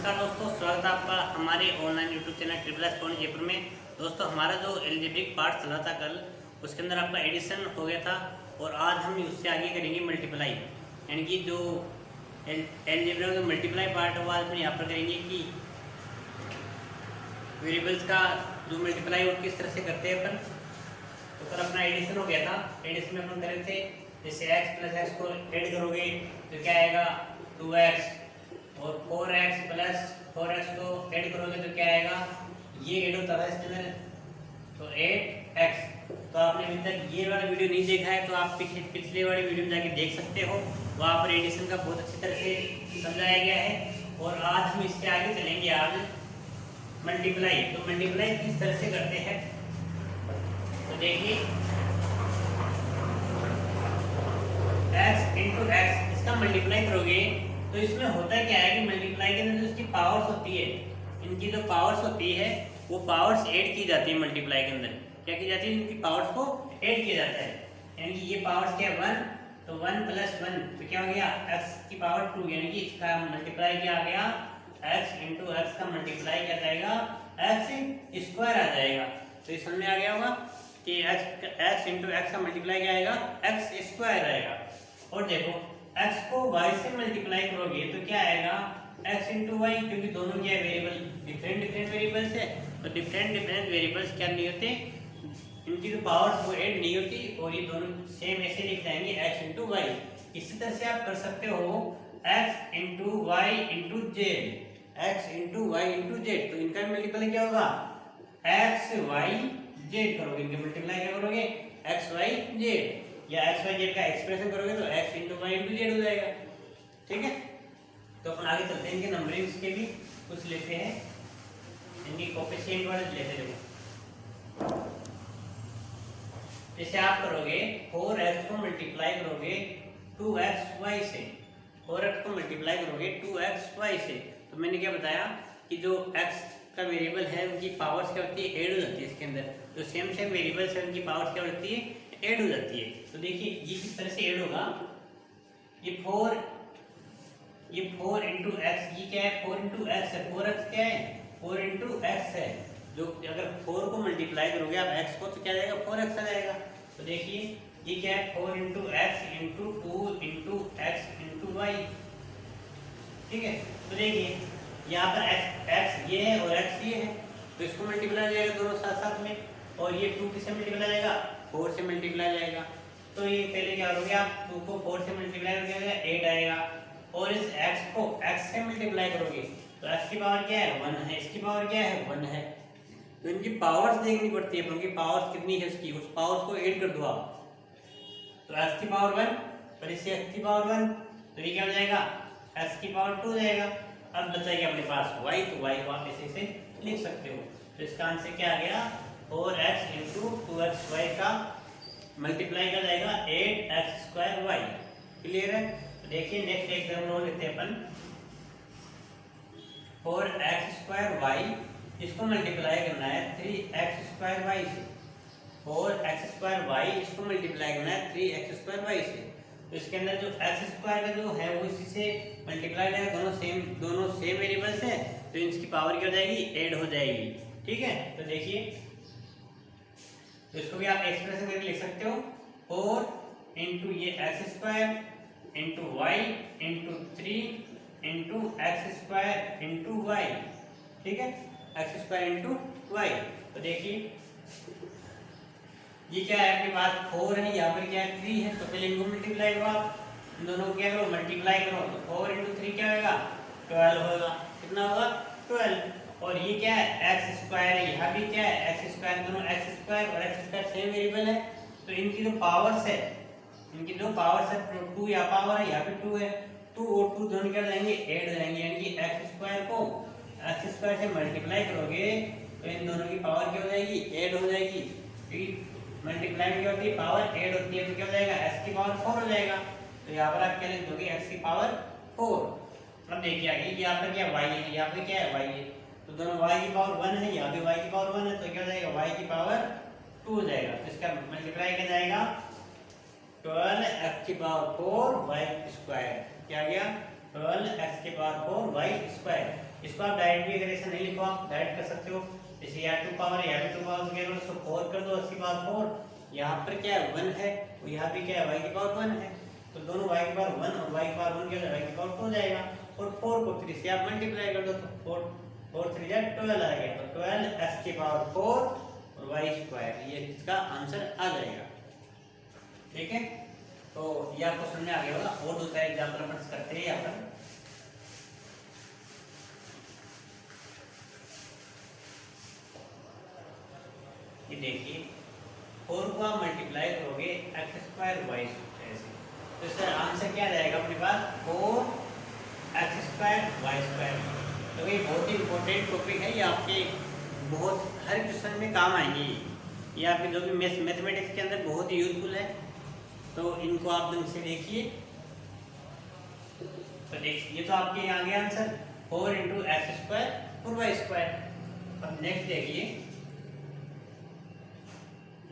नमस्कार दोस्तों, स्वागत है आपका हमारे online YouTube channel triple S point Jaipur में। दोस्तों हमारा जो एलजेब्रिक पार्ट चला था कल, उसके अंदर आपका एडिशन हो गया था और आज हम उससे आगे करेंगे मल्टीप्लाई। यानी कि जो एलजेब्रा का मल्टीप्लाई पार्ट है वो आज हम यहाँ पर करेंगे कि वेरिएबल्स का जो मल्टीप्लाई वो किस तरह से करते हैं अपन। तो कल अपना एडिशन हो गया था, एडिशन में अपन करे थे जैसे x प्लस एक्स को ऐड करोगे तो क्या आएगा 2x, और 4x प्लस 4x को ऐड करोगे तो क्या आएगा, ये ऐड होता है इसके अंदर तो 8x। तो आपने अभी तक ये वाला वीडियो नहीं देखा है तो आप पिछले वाले वीडियो में जाके देख सकते हो, वहाँ पर एडिशन का बहुत अच्छी तरह से समझाया गया है। और आज हम इससे आगे चलेंगे आज मल्टीप्लाई। तो मल्टीप्लाई किस तरह से करते हैं तो देखिए, x इंटू एक्स इसका मल्टीप्लाई करोगे तो इसमें होता क्या है कि मल्टीप्लाई के अंदर जो इसकी पावर्स होती है, इनकी जो पावर्स होती है वो पावर्स ऐड की जाती है मल्टीप्लाई के अंदर। क्या की जाती है, इनकी पावर्स को ऐड किया जाता है। यानी कि ये पावर्स क्या है 1, तो 1 प्लस 1 तो क्या हो गया x की पावर 2, यानी कि इसका मल्टीप्लाई क्या आ गया x इंटू एक्स का मल्टीप्लाई क्या जाएगा x स्क्वायर आ जाएगा। तो ये समझ में आ गया होगा कि x इंटू एक्स का मल्टीप्लाई क्या आएगा x स्क्वायर आएगा। और देखो x को y से मल्टीप्लाई करोगे तो क्या आएगा x इंटू वाई, क्योंकि दोनों क्या वेरिएबल डिफरेंट वेरिएबल्स है तो डिफरेंट वेरिएबल्स क्या नहीं होते, इनकी जो पावर्स वो ऐड नहीं होती और ये दोनों सेम ऐसे लिख जाएंगे x इंटू वाई। इसी तरह से आप कर सकते हो x into y into z, x into y into z. तो इनका मल्टीप्लाई क्या होगा x वाई जेड करोगे, इनके मल्टीप्लाई क्या करोगे x वाई जेड, या x वाई जेड का एक्सप्रेशन करोगे तो x into y into z हो जाएगा। ठीक है, तो अपन आगे चलते हैं, इनके नंबरिंग्स के भी कुछ लेते हैं, इनकी कोएफिशिएंट वाले लेते हैं। जैसे आप करोगे 4x को मल्टीप्लाई करोगे 2xy से, 4x को मल्टीप्लाई करोगे 2xy से, तो मैंने क्या बताया कि जो x का वेरिएबल है उनकी पावर्स क्या होती है ऐड हो जाती है इसके अंदर। तो सेम वेरिएबल्स है उनकी पावर्स क्या होती है ऐड हो जाती है। तो देखिए ये किस तरह से ऐड होगा, ये 4 इंटू एक्स, ये क्या है 4 इंटू एक्स है, 4x क्या है 4 इंटू एक्स है। जो अगर 4 को मल्टीप्लाई करोगे आप x को तो क्या जाएगा 4x आ जाएगा। तो देखिए ये क्या है 4 into x into 2 into x into y. ठीक है, तो देखिए यहाँ पर x ये है और x ये है, तो इसको मल्टीप्लाई जाएगा दोनों साथ साथ में, और ये 2 किससे मल्टीप्लाई जाएगा 4 से मल्टीप्लाई जाएगा। तो ये पहले क्या करोगे आप 2 को 4 से मल्टीप्लाई करोगे 8 आएगा, और इस x को x से मल्टीप्लाई करोगे तो x की पावर क्या है 1 है, इसकी पावर क्या है 1 है। तो इनकी पावर्स देखनी पड़ती है, उनकी पावर्स कितनी है उसकी, उस पावर्स को ऐड कर दो आप। तो x की पावर 1 और इससे x की पावर 1, तो ये क्या हो जाएगा x की पावर 2 हो जाएगा। अब बचाएगा अपने पास y, तो y को आप ऐसे लिख सकते हो। तो इसका आंसर क्या आ गया 4x इंटू 2xy का मल्टीप्लाई कर जाएगा 8x स्क्वायर वाई। क्लियर है। तो देखिए नेक्स्ट एग्जाम्पल लेते हैं अपन 4x स्क्वायर वाई, इसको मल्टीप्लाई करना है 3x स्क्वायर वाई से, 4x स्क्वायर वाई इसको मल्टीप्लाई करना है 3x स्क्वायर वाई से। तो इसके अंदर जो x स्क्वायर का जो है वो इसी से मल्टीप्लाई है, दोनों सेम वेरिएबल्स है, तो इसकी पावर क्या हो जाएगी ऐड हो जाएगी। ठीक है, तो देखिए तो इसको भी आप एक्सप्रेशन करके लिख सकते हो 4 इंटू ये x square into y into 3 into x square into y. ठीक है, एक्स स्क्वायर इंटू वाई। तो देखिए ये क्या है आपके पास 4 है, यहाँ पर क्या है 3 है, तो पहले इनको मल्टीप्लाई करो आप, इन दोनों को क्या करो मल्टीप्लाई करो, तो 4 इंटू 3 क्या होगा 12 होगा। कितना होगा 12। और ये क्या है एक्स स्क्वायर है, यहाँ भी क्या है एक्स स्क्वायर, दोनों एक्स स्क्वायर और एक्स स्क्वायर सेम वेरिएबल है, तो इनकी जो पावर्स है, इनकी जो पावर्स है 2 यहाँ पावर है, यहाँ पे 2 है, 2 और 2 दोनों क्या हो जाएंगे ऐड हो जाएंगे, यानी कि एक्स स्क्वायर को एक्स स्क्वायर से मल्टीप्लाई करोगे तो इन दोनों की पावर क्या हो जाएगी ऐड हो जाएगी, क्योंकि मल्टीप्लाई में क्या होती है पावर ऐड होती है, तो क्या हो जाएगा x की पावर 4 हो जाएगा। तो यहाँ पर आप क्या लिख दोगे x की पावर 4। अब देखिए आगे यहाँ पर क्या y है, यहाँ पर क्या है y है, तो दोनों y की पावर 1 है, यहाँ भी y की पावर 1 है, तो क्या हो जाएगा y की पावर 2 हो जाएगा। तो इसका मल्टीप्लाई क्या जाएगा 12x की पावर 4 y स्क्वायर, क्या गया 12x की पावर 4 y स्क्वायर। इसको आप डायरेक्ट भी अगर ऐसा नहीं लिखो आप डायरेक्ट कर सकते हो, जैसे यहाँ 2 पावर है, यहाँ भी 2 पावर क्या करो, उसको 4 कर दो, 80 पावर 4, यहाँ पर क्या है 1 है, और यहाँ भी क्या है y की पावर 1 है, तो दोनों y की पावर 1 और y की पावर 1 क्या हो जाएगा, y की पावर 2 हो जाएगा, और 4 को 3 से आप मल्टीप्लाई कर दो तो 4 3 जा 12 आ गया, तो 12 x की पावर 4 और y स्क्वायर, ये इसका आंसर आ जाएगा। ठीक है, तो ये आपको समझ में आ गया होगा। और दूसरा एग्जांपल अपन करते हैं यहाँ पर, ये देखिए 4 को आप मल्टीप्लाई करोगे x स्क्वायर y ऐसे, तो इसका आंसर क्या रहेगा अपने पास 4x स्क्वायर y स्क्वायर। तो ये बहुत ही इंपॉर्टेंट टॉपिक है, ये आपके बहुत हर क्वेश्चन में काम आएंगे, ये आपके जो भी मैथमेटिक्स के अंदर बहुत ही यूजफुल है, तो इनको आप ढंग से देखिए। तो देखिए ये तो आपके यहाँ गया आंसर 4 इंटू एक्स स्क्वायर और वाई स्क्वायर। अब नेक्स्ट देखिए,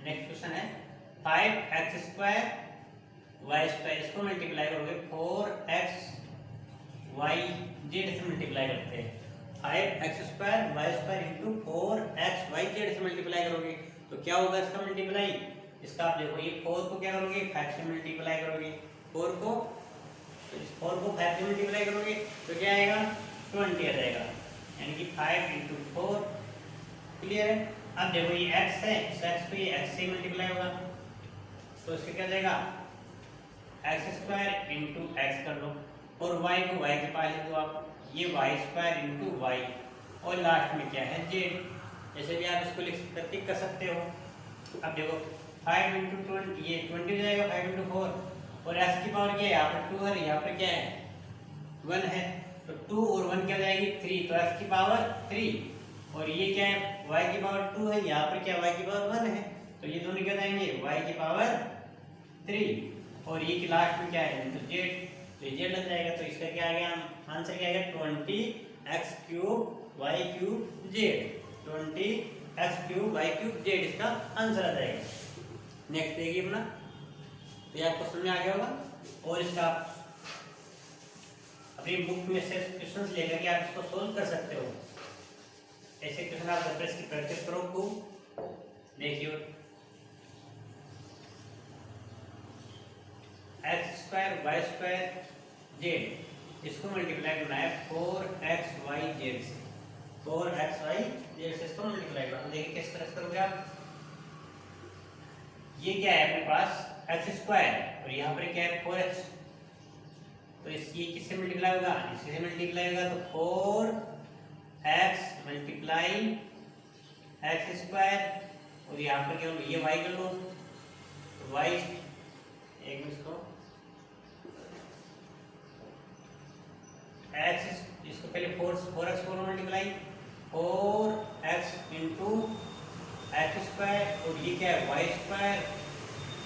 नेक्स्ट क्वेश्चन है 5x स्क्वायर वाई स्क्वायर, इसको मल्टीप्लाई करोगे 4x y z से मल्टीप्लाई करते हैं, 5x square y square into 4x y z से मल्टीप्लाई करोगे तो क्या होगा इसका मल्टीप्लाई, इसका आप देखो ये 4 को क्या करोगे 5 से मल्टीप्लाई करोगे, 4 को, तो इस 4 को 5 से मल्टीप्लाई करोगे तो क्या आएगा 20 आ जाएगा, यानी कि 5 इंटू 4। क्लियर है। अब देखो ये x है, इस x को ये x से मल्टीप्लाई होगा तो इसका क्या जाएगा x स्क्वायर इंटू एक्स कर लो, और y को y के पास लिख दो आप, ये y स्क्वायर इंटू वाई, और लास्ट में क्या है z, जैसे भी आप इसको लिख करके कर सकते हो। अब देखो 5 इंटू 20, ये 20 हो जाएगा 5 इंटू 4, और x की पावर क्या है यहाँ पर 2 है, यहाँ पर क्या है 1 है, तो 2 और 1 क्या हो जाएगी 3, तो x की पावर 3, और ये क्या है y की पावर 2 है, यहाँ पर क्या y की पावर 1 है, तो ये दोनों क्या जाएंगे y की पावर 3, और ये की लास्ट में क्या है तो z, तो z लग जाएगा, तो इसका क्या आ गया आंसर क्या आएगा 20x cube y cube z, 20x cube y cube z इसका आंसर आ जाएगा। नेक्स्ट देखिए अपना, तो ये आपको समझ में आ गया होगा, और इसका अपनी बुक में से क्वेश्चंस लेकर के आप इसको सोल्व कर सकते हो, ऐसे क्वेश्चन आप प्रैक्टिस करो खूब। देखिए x square y square z, इसको मल्टीप्लाई करना है 4xy जेड से, 4xy जेड से इसको मल्टीप्लाई करना, देखिए किस तरह से करोगे आप। ये क्या है अपने पास एक्स स्क्वायर, और यहाँ पर क्या है 4x, तो ये किससे मल्टीप्लाई होगा, इससे मल्टीप्लाई होगा, तो 4x मल्टीप्लाई एक्स स्क्वायर, और यहाँ पर क्या होगा ये y कर लो, तो y एक मिनट को x, इसको पहले 4x को multiply 4x into x square, और ये क्या है y स्क्वायर,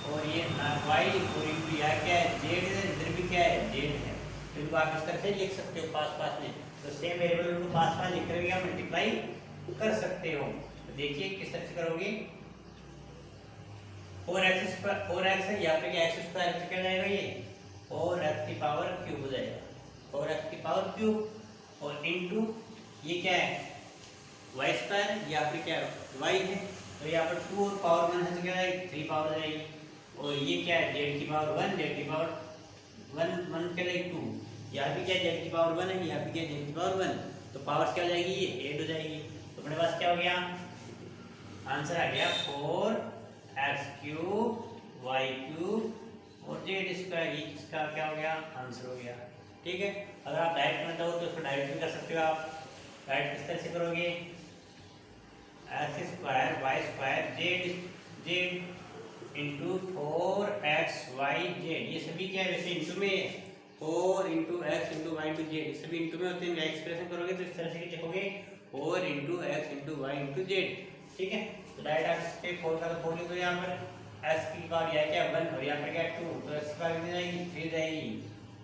और ये y, और इंटू यहाँ क्या है z है, इधर भी क्या है z है, तो इनको आप इस तरह से लिख सकते हो पास पास में, तो सेम वेरिएबल इनको पास पास लिख करके आप मल्टीप्लाई कर सकते हो। तो देखिए किस तरह से करोगे, 4x है, यहाँ पे क्या एक्स स्क्वायर क्या जाएगा ये 4x की पावर क्यूब हो जाएगा, 4x की पावर क्यूब, और इनटू ये क्या है y स्क्वायर, यहाँ पे क्या है y है, तो यहाँ पर 2 और पावर 1 है तो क्या जाएगी 3 पावर आ जाएगी, और ये क्या है z की पावर 1, z की पावर 1 क्या जाएगी 2, यहाँ भी क्या है z की पावर 1 है, यहाँ भी क्या है z की पावर 1, तो पावर क्या हो जाएगी ये 8 हो जाएगी, तो अपने पास क्या हो गया आंसर आ गया 4x क्यूब y क्यूब और z स्क्वायर, ये इसका क्या हो गया आंसर हो गया। ठीक है, अगर आप डायरेक्ट करना चाहो तो इसको डायरेक्ट भी कर सकते हो, आप डायरेक्ट किस तरह से करोगे x square y square z into 4xy z, ये सभी क्या है वैसे इंटू में 4 into x into y into z, सभी इंटू में होते हैं, एक्सप्रेशन करोगे तो इस तरह से लिखोगे 4 into x into y into z. ठीक है, तो डायरेक्ट आप इसके 4 का 4 लिख दो, यहाँ पर x की पावर यह क्या 1 और यहाँ पर क्या 2, तो x की पावर कितनी जाएगी 3 जाएगी,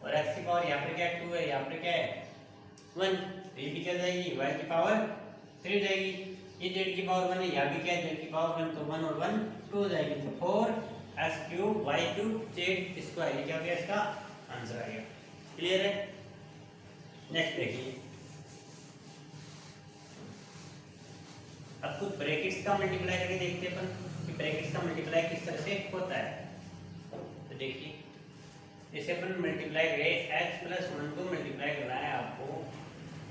और x की पावर यहाँ पर क्या 2 है, यहाँ पर क्या है 1, तो ये भी क्या जाएगी y की पावर 3 जाएगी, ये z की पावर 1 है, यहाँ भी क्या है z की पावर 1, तो 1 और 1 2 हो जाएगी, तो 4x cube y cube z square, ये क्या हो गया इसका आंसर आ गया। क्लियर है। नेक्स्ट देखिए अब कुछ ब्रैकेट्स का मल्टीप्लाई करके देखते हैं अपन कि ब्रैकेट्स का मल्टीप्लाई किस तरह से होता है। तो देखिए जैसे अपन मल्टीप्लाई करें x+1 को मल्टीप्लाई करना है आपको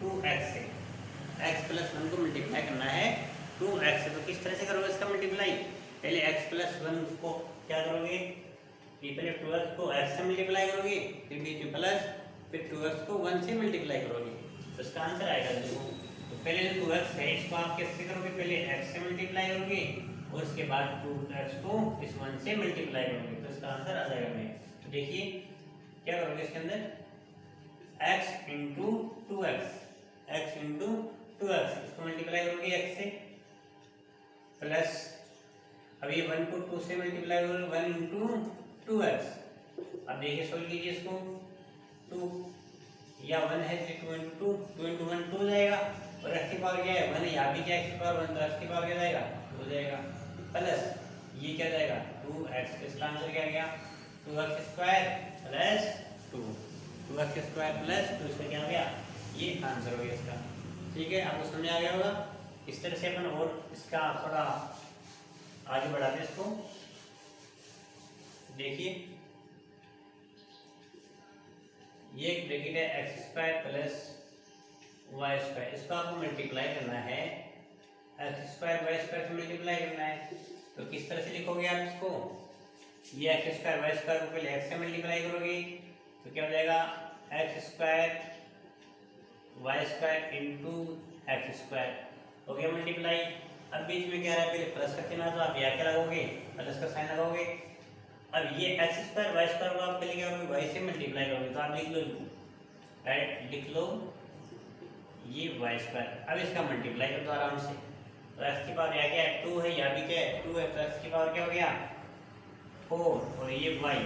2x से, x+1 को मल्टीप्लाई करना है 2x से। तो किस तरह से करोगे इसका मल्टीप्लाई? पहले x+1 को क्या करोगे कि पहले 2x को x से मल्टीप्लाई करोगे, फिर बीच में प्लस, फिर 2x को 1 से मल्टीप्लाई करोगे, तो इसका आंसर आएगा। देखो तो पहले जो 2x है इसको आप कैसे करोगे, पहले x से मल्टीप्लाई करोगे और उसके बाद 2x को इस 1 से मल्टीप्लाई करोगे, तो इसका आंसर आ जाएगा में। तो देखिए क्या करोगे इसके अंदर x into 2x, x into 2x, इसको मल्टीप्लाई करोगे x से, प्लस अब ये 1 को 2 से मल्टीप्लाई करोगे 1 इंटू 2x। अब देखिए सोल्व कीजिए इसको, 2 या 1 है 2 इंटू 2 इंटू 1 2 हो जाएगा, और x की पावर क्या है 1 है, यहाँ भी क्या x की पावर 1, तो x की पावर क्या जाएगा 2 हो जाएगा, प्लस ये क्या जाएगा 2x। इसका आंसर क्या गया 2x square plus 2, 2x square plus 2, इसका क्या हो गया ये आंसर हो गया इसका। ठीक है, आपको समझ आ गया होगा। इस तरह से अपन और इसका थोड़ा आगे बढ़ाते हैं इसको। देखिए ये एक ब्रैकेट है x square plus y square, इसको आपको मल्टीप्लाई करना है, एक्स स्क्वायर वाई स्क्वायर से मल्टीप्लाई करना है। तो किस तरह से लिखोगे आप इसको, ये एक्स स्क्वायर वाई स्क्वायर को पहले एक्स से मल्टीप्लाई करोगे तो क्या हो जाएगा x square y square into x square, हो गया मल्टीप्लाई। अब बीच में क्या रहा है, पहले प्लस का चिन्ह, तो आप यहाँ क्या लगाओगे प्लस का साइन लगाओगे। अब ये एक्स स्क्वायर वाई स्क्वायर को आप पहले क्या करोगे वाई से मल्टीप्लाई करोगे, तो आप लिख लो, राइट लिख लो ये वाई स्क्वायर। अब इसका मल्टीप्लाई कर दो आराम से, तो एक्स की पावर यहाँ क्या है 2 है, यहाँ भी क्या है 2 है, तो एक्स की पावर क्या हो गया 4, और ये वाई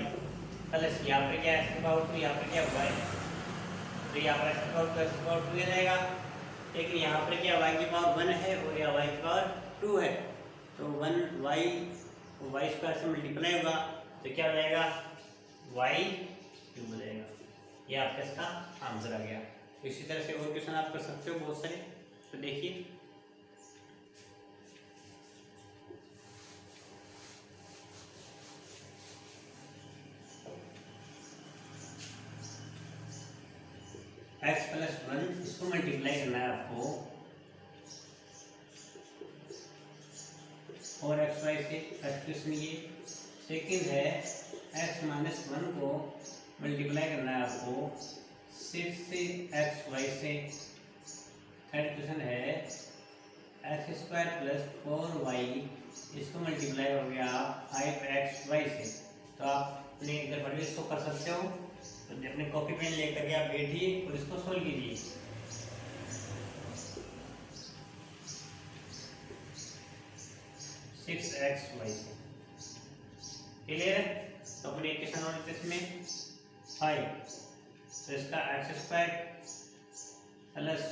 प्लस यहाँ पर क्या है एक्स की पावर 2, यहाँ पर क्या वाई, तो यहाँ पर एक्स की पावर 2 एक्स की पावर 2 आ जाएगा। लेकिन यहाँ पर क्या वाई की पावर 1 है और यहाँ वाई की पावर 2 है, तो 1 वाई स्क्वायर से मल्टीप्लाई होगा तो क्या हो जाएगा वाई क्यूब हो जाएगा। ये आपका इसका आंसर आ गया। तो इसी तरह से और क्वेश्चन आप कर सकते हो बहुत सारे। तो देखिए x+1 इसको मल्टीप्लाई करना है आपको और एक्स वाई से। क्वेश्चन ये सेकंड है x-1 को मल्टीप्लाई करना है आपको 6 से एक्स वाई से। थर्ड क्वेश्चन है एक्स स्क्वायर प्लस 4y, इसको मल्टीप्लाई हो गया 5xy से। तो आप अपने इधर पर भी इसको कर सकते हो, तो अपने कॉपी पेन लेकर के आप बैठिए और इसको सोल्व कीजिए। सिक्स एक्स वाई से क्लियर। तो अपने इक्वेशन और इसमें 5, तो इसका एक्स स्क्वायर प्लस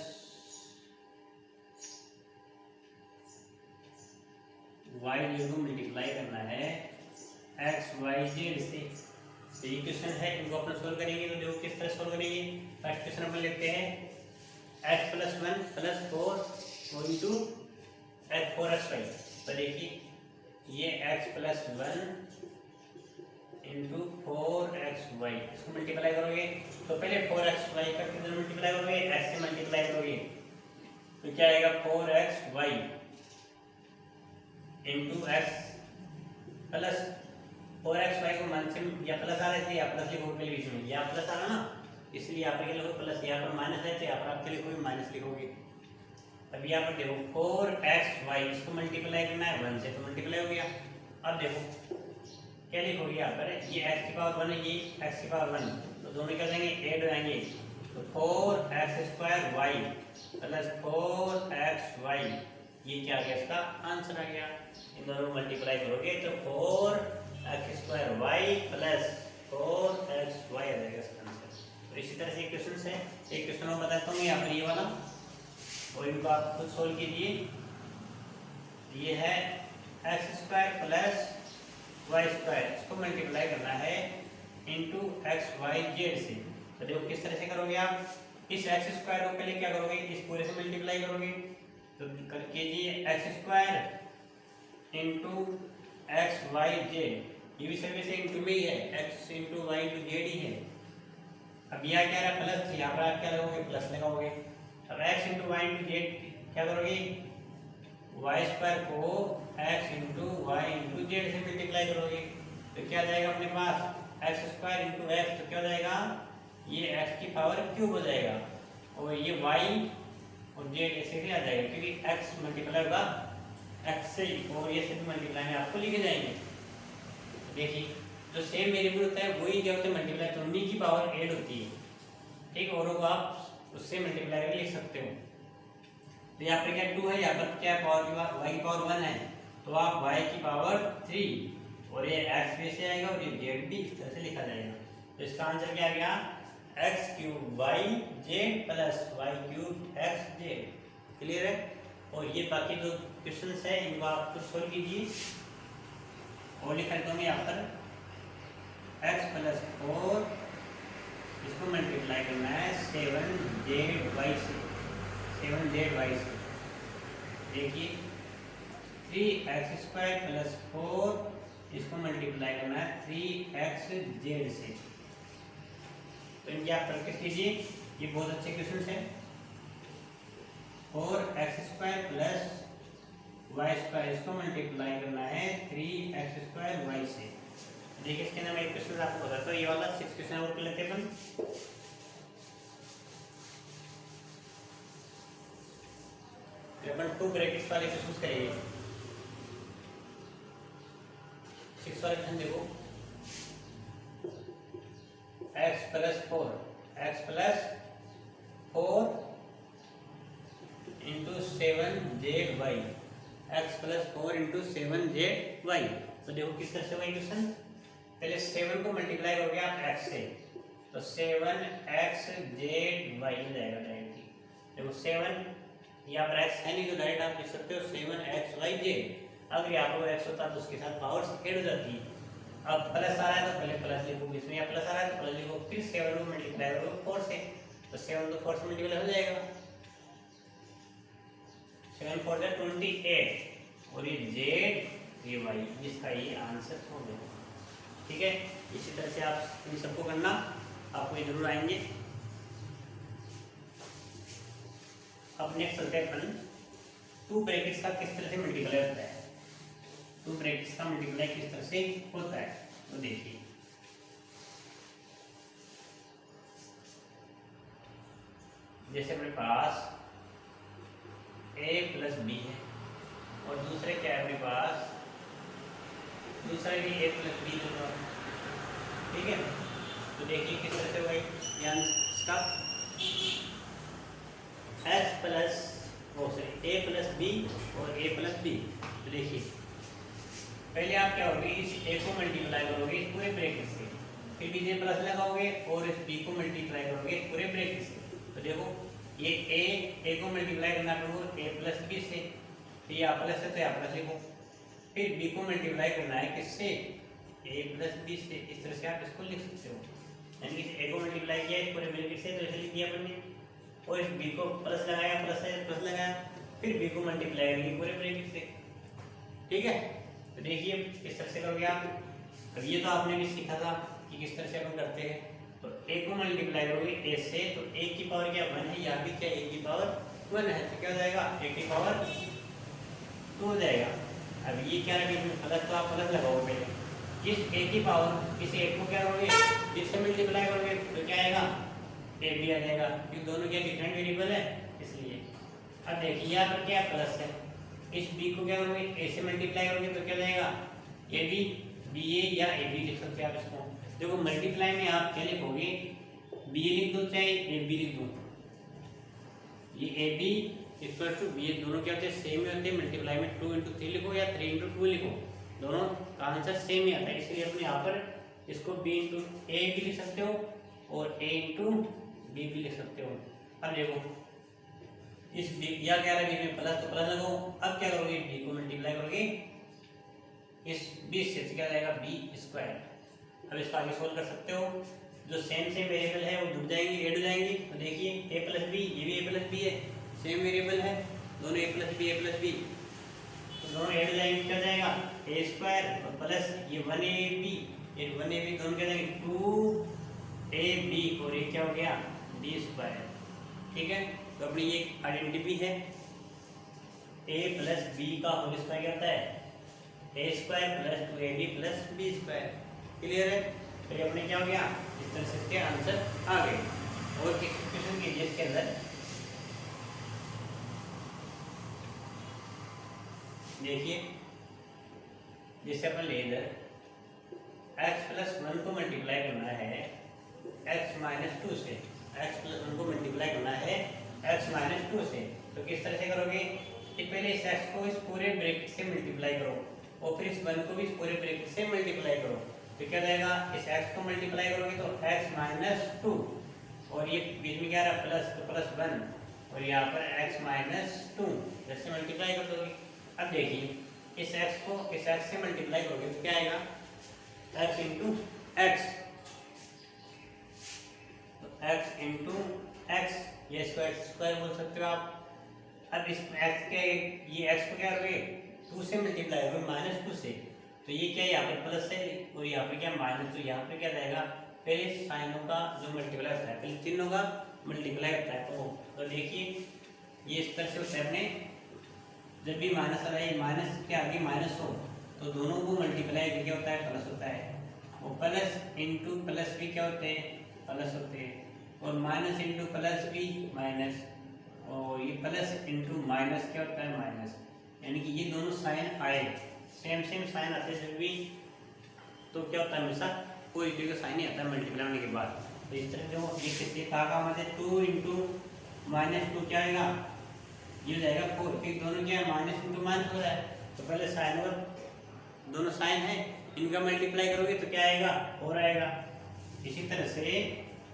वाई को मल्टीप्लाई करना है एक्स वाई जेड से। तो ये क्वेश्चन है, इनको अपन सोल्व करेंगे। तो देखो किस तरह सोल्व करेंगे। फर्स्ट क्वेश्चन अपन लिखते हैं x+1 plus 4 into x 4xy। तो देखिए ये x+1 इंटू 4xy, इसको मल्टीप्लाई करोगे तो पहले 4xy का कितना मल्टीप्लाई करोगे x से मल्टीप्लाई करोगे, तो क्या आएगा 4xy into x plus 4xy को मान से या प्लस आ रहा है, या प्लस लिखोगे पहले बीच में, या प्लस आ रहा ना, इसलिए यहाँ पर क्या लिखोगे प्लस, यहाँ पर माइनस है तो यहाँ पर आप क्या लिखोगे माइनस लिखोगे। अब यहाँ पर देखो 4xy, इसको मल्टीप्लाई करना है 1 से, तो मल्टीप्लाई हो गया। अब देखो क्या लिखोगे यहाँ पर, ये x की पावर 1 है, ये x की पावर 1, तो दोनों क्या जाएंगे ऐड हो जाएंगे, तो 4x² y प्लस 4xy, ये क्या आ गया इसका आंसर आ गया। इन दोनों मल्टीप्लाई करोगे तो 4x² y प्लस 4xy आ जाएगा इसका आंसर। तो इसी तरह से क्वेश्चन है, एक क्वेश्चन और बताता हूँ यहाँ पर ये वाला, और इनको आप खुद सोल्व कीजिए। ये है x² प्लस y², इसको मल्टीप्लाई करना है इंटू xyz से। तो देखो किस तरह से करोगे आप, इस x² को पहले क्या करोगे इस पूरे से मल्टीप्लाई करोगे, तो करके जी x square into x y z, ये भी सभी से इंटू में ही है, x into y into z ही है। अब यहाँ क्या रहा प्लस थी, यहाँ पर आप क्या लगाओगे प्लस लगाओगे। अब x into y into z क्या करोगे, वाई स्क्वायर को x into y into z से मल्टीप्लाई करोगे तो क्या जाएगा अपने पास एक्स स्क्वायर इंटू एक्स, तो क्या हो जाएगा ये एक्स की पावर क्यूब हो जाएगा और ये वाई और जेड ऐसे भी आ जाएगा क्योंकि एक्स मल्टीप्लाई होगा एक्स से और ये सभी मल्टीप्लाई में आपको लिखे जाएंगे। देखिए जो सेम वेरिएबल होता है वही क्या होता है मल्टीप्लाई, तो उन्हीं की पावर ऐड होती है, ठीक, और वो आप उससे मल्टीप्लाई करके लिख सकते हो। तो यहाँ पर क्या 2 है, यहाँ पर क्या पावर y की पावर 1 है, तो आप y की पावर 3 और ये x भी से आएगा और ये z भी इस तरह से लिखा जाएगा। तो इसका आंसर क्या आ गया x cube y z plus y cube x z। Clear है। और ये बाकी जो क्वेश्चंस है इनको आप तो सोल्व कीजिए और लिख दूंगे यहाँ पर x प्लस 4 इसको मल्टीप्लाई करना है 7zy से, 7zy से। देखिए 3x स्क्वायर प्लस 4 इसको मल्टीप्लाई करना है 3xz से। तो इनकी आप प्रैक्टिस कीजिए, ये बहुत अच्छे क्वेश्चन है। और x square plus y square इसको मल्टीप्लाई करना है 3x स्क्वायर वाई से। देखिए इसके अंदर मैं एक क्वेश्चन आपको बताता हूँ, ये वाला 6 क्वेश्चन और कर लेते हैं अपन। अपन 2 ब्रैकेट्स वाले क्वेश्चन करेंगे। 6 वाले क्वेश्चन देखो, x plus 4 into 7zy, x plus 4 into 7zy। तो देखो किस तरह से वही क्वेश्चन, पहले 7 को मल्टीप्लाई करोगे आप x से तो 7xzy हो जाएगा डायरेक्टली। देखो 7 यहाँ पर x है नहीं तो डायरेक्ट आप लिख सकते हो 7xyj। अगर यहाँ पर x होता तो उसके साथ पावर्स ऐड हो जाती है। अब प्लस आ रहा है तो पहले प्लस लिखो, इसमें यहाँ प्लस आ रहा है तो प्लस लिखो, फिर 7 को मल्टीप्लाई करो 4 से तो 7 तो 4 से मल्टीप्लाई हो जाएगा, 7 4 से 28 और ये z ये y, जिसका ये आंसर हो गया। ठीक है, इसी तरह से आप इन सबको करना, आपको ये जरूर आएंगे। अब नेक्स्ट चलते हैं अपन 2 ब्रैकेट्स का किस तरह से मल्टीप्लाई होता है। 2 ब्रैकेट्स का मल्टीप्लाई किस तरह से होता है तो देखिए, जैसे अपने पास a प्लस बी है और दूसरे क्या है अपने पास, दूसरा भी a प्लस बी दोनों, ठीक है। तो देखिए किस तरह से वही ध्यान इसका s plus a plus b और a प्लस बी। तो देखिए पहले आप क्या होगी, इस a को मल्टीप्लाई करोगे इस पूरे ब्रैकेट से, फिर भी a प्लस लगाओगे और इस b को मल्टीप्लाई करोगे इस पूरे ब्रैकेट से। तो देखो ये a को मल्टीप्लाई करना पड़ेगा a प्लस बी से, फिर यहाँ प्लस है तो यहाँ प्लस लिखो, फिर b को मल्टीप्लाई करना है किससे a प्लस बी से। इस तरह से आप इसको लिख सकते हो, यानी कि a को मल्टीप्लाई किया इस पूरे ब्रैकेट से तो ऐसे लिख दिया अपन ने, और इस b को प्लस लगाया, प्लस है प्लस लगाया, फिर b को मल्टीप्लाई करेंगे पूरे ब्रैकेट से। ठीक है, तो देखिए किस तरह से करोगे आप। अब ये तो आपने भी सीखा था कि किस तरह से अपन करते हैं। तो a को मल्टीप्लाई करोगे a से, तो a की पावर क्या 1 है, यहाँ भी क्या a की पावर 1 है, तो क्या हो जाएगा a की पावर 2 हो जाएगा। अब ये क्या है, प्लस तो आप प्लस लगाओगे पहले, किस a की पावर इस a को क्या करोगे इससे मल्टीप्लाई करोगे तो क्या आएगा a भी आ जाएगा, क्योंकि दोनों क्या डिफरेंट वेरिएबल है इसलिए। अब देखिए यहाँ पर क्या प्लस है, इस b को क्या करोगे a से मल्टीप्लाई करोगे तो क्या जाएगा a b, ba या a b लिख सकते हैं आप इसको। देखो मल्टीप्लाई में आप क्या लिखोगे, ba लिख दो चाहे a b लिख दो, ये a b equal to b, दोनों क्या होते हैं सेम ही होते हैं। मल्टीप्लाई में 2 × 3 लिखो या 3 × 2 लिखो, दोनों का आंसर सेम ही आता है, इसलिए अपने यहाँ पर इसको b × a भी लिख सकते हो और a × b भी लिख सकते हो। अब देखो इस b या क्या रहा है प्लस तो प्लस लगाओ, अब क्या करोगे b को मल्टीप्लाई करोगे इस b से, क्या जाएगा b स्क्वायर। अब इसको आगे सोल्व कर सकते हो, जो सेम वेरिएबल है वो जुड़ जाएंगे, ऐड हो जाएंगे। तो देखिए a प्लस बी, ये भी a प्लस बी है, सेम वेरिएबल है, दोनों ए प्लस बी, तो दोनों ऐड जाएंगे, क्या जाएगा ए स्क्वायर और प्लस ये 1ab, ये 1ab दोनों क्या जाएंगे 2ab और ये क्या हो गया बी स्क्वायर। ठीक है, तो अपनी ये आइडेंटिटी है a प्लस बी का होल स्क्वायर क्या होता है a square plus 2ab plus b square. Clear है, तो ये अपने क्या हो गया, इस तरह से इसके आंसर आ गए। और क्वेश्चन कीजिए इसके अंदर, देखिए जैसे अपन ले इधर x प्लस 1 को मल्टीप्लाई करना है x माइनस 2 से, x प्लस 1 को मल्टीप्लाई करना है x माइनस 2 से, तो किस तरह से करोगे कि पहले इस x को इस पूरे ब्रैकेट से मल्टीप्लाई करो और फिर इस 1 को भी इस पूरे ब्रैकेट से मल्टीप्लाई करो, तो क्या जाएगा इस x को मल्टीप्लाई करोगे तो x माइनस 2 और ये बीच में क्या रहा प्लस, तो प्लस 1 और यहाँ पर x माइनस 2 जैसे मल्टीप्लाई कर दोगे। अब देखिए इस x को इस x से मल्टीप्लाई करोगे तो क्या आएगा x इंटू एक्स, तो x इंटू एक्स, ये इसको x स्क्वायर बोल सकते हो आप। अब इस x के ये x को क्या करोगे 2 से मल्टीप्लाई करोगे माइनस 2 से, तो ये क्या यहाँ पर प्लस है और यहाँ पर क्या माइनस, तो यहाँ पर क्या जाएगा पहले साइनों का जो मल्टीप्लाई होता है पहले चिन्हों का मल्टीप्लाई होता है। तो देखिए ये इस तरह से होता है, अपने जब भी माइनस आ रहा है माइनस के आगे माइनस हो तो दोनों को मल्टीप्लाई करके होता है प्लस होता है, और प्लस इंटू प्लस भी क्या होते हैं प्लस होते हैं, और माइनस इंटू प्लस भी माइनस, और ये प्लस इंटू माइनस क्या होता है माइनस, यानी कि ये दोनों साइन आए सेम साइन आते हैं जब भी, तो क्या होता है हमेशा पॉजिटिव का साइन ही आता है मल्टीप्लाई होने के बाद। तो इस तरह जो ये कितने का मतलब 2 इंटू माइनस 2 क्या आएगा ये हो जाएगा 4, क्योंकि दोनों क्या है माइनस इंटू माइनस हो रहा है, तो पहले साइन और दोनों साइन है इनका मल्टीप्लाई करोगे तो क्या आएगा 4 आएगा। इसी तरह से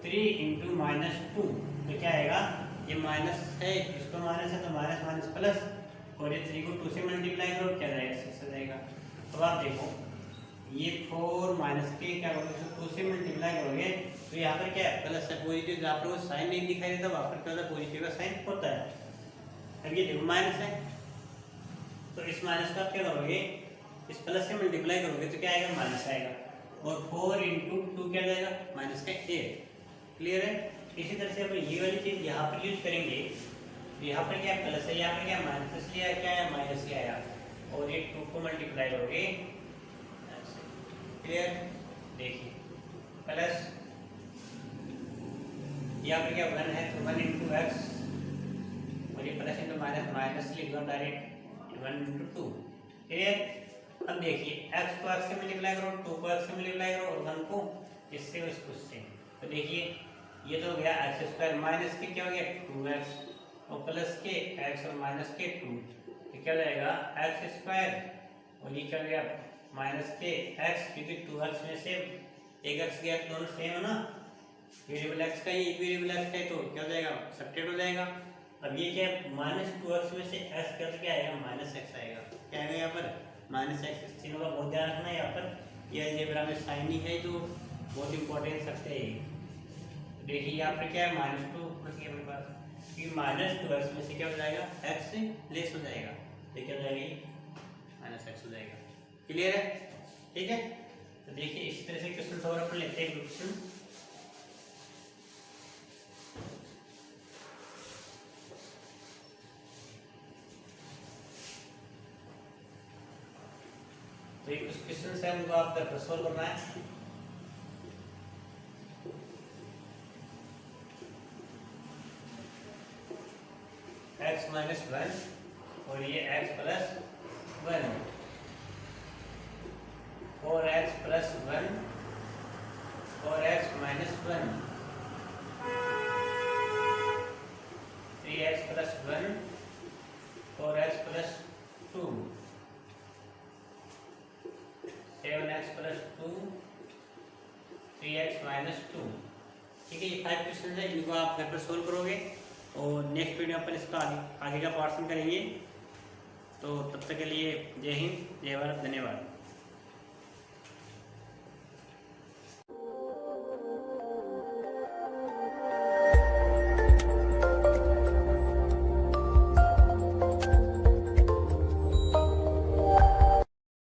3 इंटू माइनस 2 तो क्या आएगा, ये माइनस है इसको माइनस है तो माइनस माइनस प्लस, और ये 3 को 2 से मल्टीप्लाई करो क्या जाएगा 6 आ जाएगा। तो आप देखो ये 4 माइनस के क्या करोगे 2 से मल्टीप्लाई करोगे तो यहाँ पर क्या है प्लस है पॉजिटिव, जहाँ पर वो साइन नहीं दिखाई देता वहाँ पर क्या होता है पॉजिटिव का साइन होता है। अब ये देखो माइनस है तो इस माइनस का क्या करोगे इस प्लस से मल्टीप्लाई करोगे तो क्या आएगा माइनस आएगा, और 4 इंटू 2 क्या जाएगा माइनस का 8। क्लियर है, इसी तरह से अपन ये वाली चीज यहाँ पर यूज करेंगे, यहाँ पर क्या प्लस है यहाँ पर क्या माइनस लिया क्या है माइनस लिया आया, और ये 2 को मल्टीप्लाई करोगे। क्लियर, देखिए प्लस यहाँ पर क्या 1 है तो 1 इंटू एक्स, और ये प्लस इंटू माइनस माइनस लिख दो डायरेक्ट 1 इंटू 2। क्लियर, अब देखिए x को x से मल्टीप्लाई करो 2 को x से मल्टीप्लाई करो और 1 को इससे और इससे, तो देखिए ये तो हो गया एक्स स्क्वायर माइनस के क्या हो गया 2x और प्लस के x और माइनस के 2, तो क्या हो जाएगा एक्स स्क्वायर और ये क्या हो गया माइनस के x, क्योंकि 2x में से एक x गया दोनों सेम है ना, वेरिएबल x का ही एक वेरिएबल x है तो क्या हो जाएगा सब्ट्रैक्ट हो जाएगा। अब ये क्या है माइनस 2x में से x क्या आएगा माइनस x आएगा, क्या आएगा यहाँ पर माइनस x। चिन्हों का बहुत ध्यान रखना है, यहाँ पर ये अलजेब्रा में साइन ही है जो बहुत इंपॉर्टेंट सकते हैं। देखिए यहाँ पर क्या है माइनस 2 बच गया अपने पास, क्योंकि माइनस 2x में से क्या हो जाएगा x से लेस हो जाएगा, तो क्या हो जाएगा माइनस x हो जाएगा। क्लियर है, ठीक है। तो देखिए इस तरह से क्वेश्चन और अपन लेते हैं क्वेश्चन। तो कुछ क्वेश्चन है उनको आप घर पर सोल्व करना है। x माइनस 1 और ये x प्लस 1, 4x प्लस 1 और x माइनस 1, 3x प्लस 1 और x plus 2, 7x plus 2, 3x minus 2। ठीक है, ये 5 क्वेश्चन है, इनको आप घर पर सोल्व करोगे और नेक्स्ट वीडियो अपन इसका आगे का पार्ट करेंगे। तो तब तक के लिए जय हिंद, जय भारत, धन्यवाद।